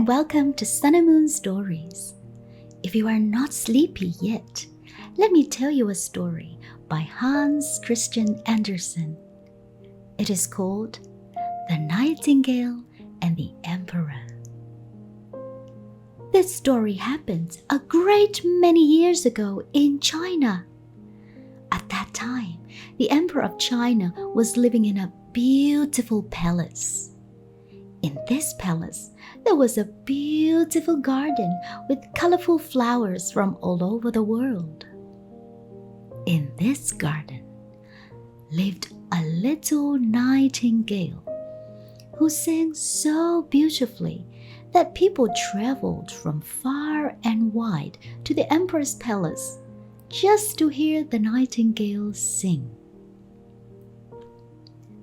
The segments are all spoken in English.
and welcome to Sun and Moon Stories. If you are not sleepy yet, let me tell you a story by Hans Christian Andersen. It is called The Nightingale and the Emperor. This story happened a great many years ago in China. At that time, the Emperor of China was living in a beautiful palace. In this palace, there was a beautiful garden with colorful flowers from all over the world. In this garden lived a little nightingale who sang so beautifully that people traveled from far and wide to the emperor's palace just to hear the nightingale sing.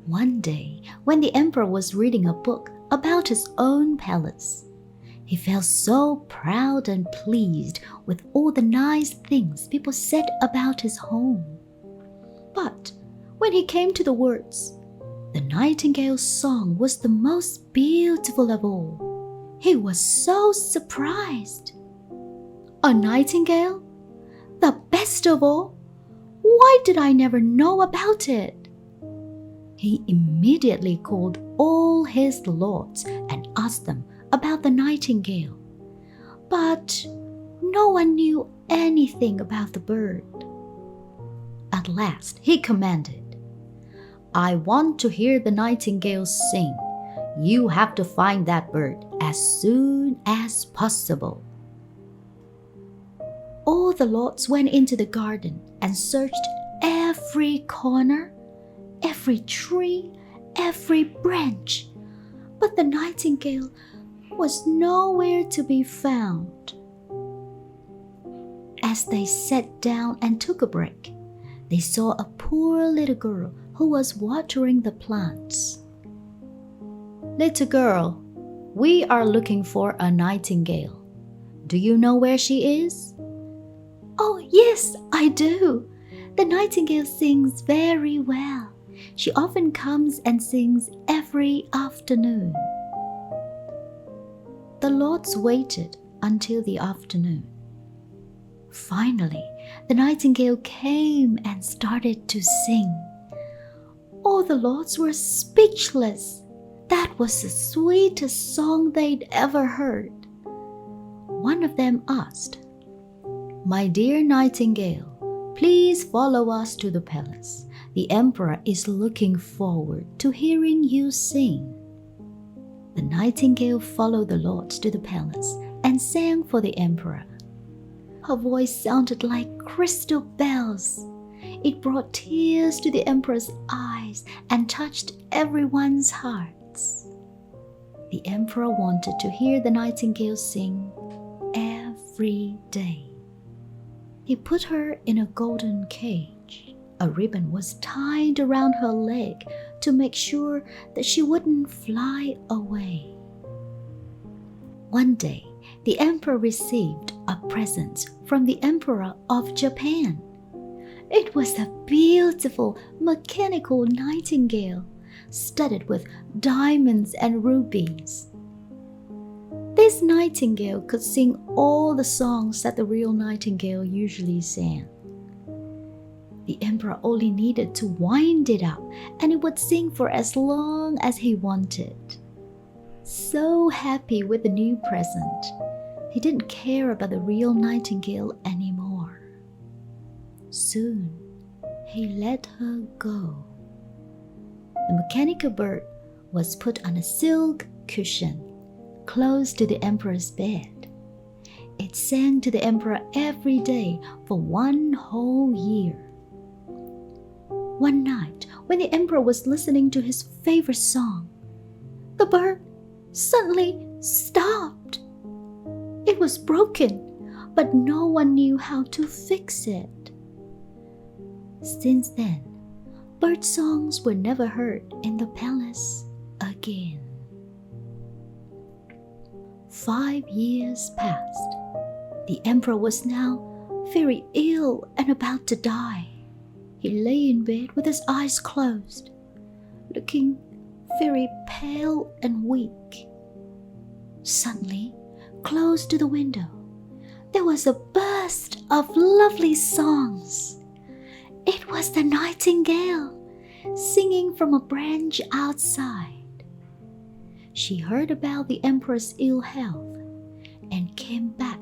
One day, when the emperor was reading a book about his own palace, he felt so proud and pleased with all the nice things people said about his home. But when he came to the words, the nightingale's song was the most beautiful of all, he was so surprised. A nightingale? The best of all? Why did I never know about it? He immediately called all his lords and asked them about the nightingale. But no one knew anything about the bird. At last he commanded, "I want to hear the nightingale sing. You have to find that bird as soon as possible." All the lords went into the garden and searched every corner, every tree, every branch, but the nightingale was nowhere to be found. As they sat down and took a break, they saw a poor little girl who was watering the plants. "Little girl, we are looking for a nightingale. Do you know where she is?" "Oh, yes, I do. The nightingale sings very well. She often comes and sings every afternoon." The lords waited until the afternoon. Finally, the nightingale came and started to sing. All the lords were speechless. That was the sweetest song they'd ever heard. One of them asked, "My dear nightingale, please follow us to the palace. The emperor is looking forward to hearing you sing." The nightingale followed the lords to the palace and sang for the emperor. Her voice sounded like crystal bells. It brought tears to the emperor's eyes and touched everyone's hearts. The emperor wanted to hear the nightingale sing every day. He put her in a golden cage. A ribbon was tied around her leg to make sure that she wouldn't fly away. One day, the emperor received a present from the emperor of Japan. It was a beautiful mechanical nightingale, studded with diamonds and rubies. This nightingale could sing all the songs that the real nightingale usually sang. The emperor only needed to wind it up and it would sing for as long as he wanted. So happy with the new present, he didn't care about the real nightingale anymore. Soon, he let her go. The mechanical bird was put on a silk cushion close to the emperor's bed. It sang to the emperor every day for one whole year. One night, when the emperor was listening to his favorite song, the bird suddenly stopped. It was broken, but no one knew how to fix it. Since then, bird songs were never heard in the palace again. 5 years passed. The emperor was now very ill and about to die. He lay in bed with his eyes closed, looking very pale and weak. Suddenly, close to the window, there was a burst of lovely songs. It was the nightingale singing from a branch outside. She heard about the emperor's ill health and came back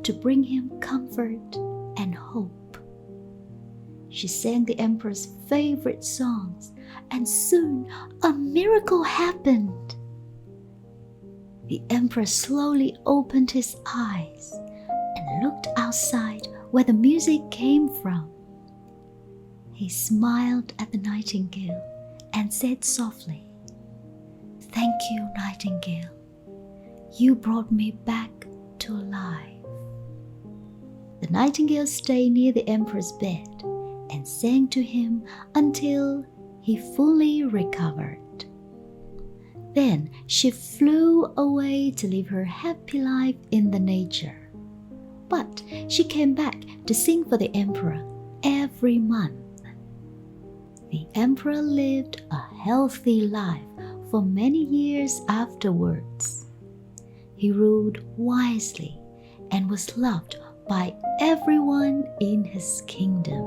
to bring him comfort and hope. She sang the emperor's favorite songs, and soon a miracle happened. The emperor slowly opened his eyes and looked outside where the music came from. He smiled at the nightingale and said softly, "Thank you, nightingale. You brought me back to life." The nightingale stayed near the emperor's bed and sang to him until he fully recovered. Then she flew away to live her happy life in the nature. But she came back to sing for the emperor every month. The emperor lived a healthy life for many years afterwards. He ruled wisely and was loved by everyone in his kingdom.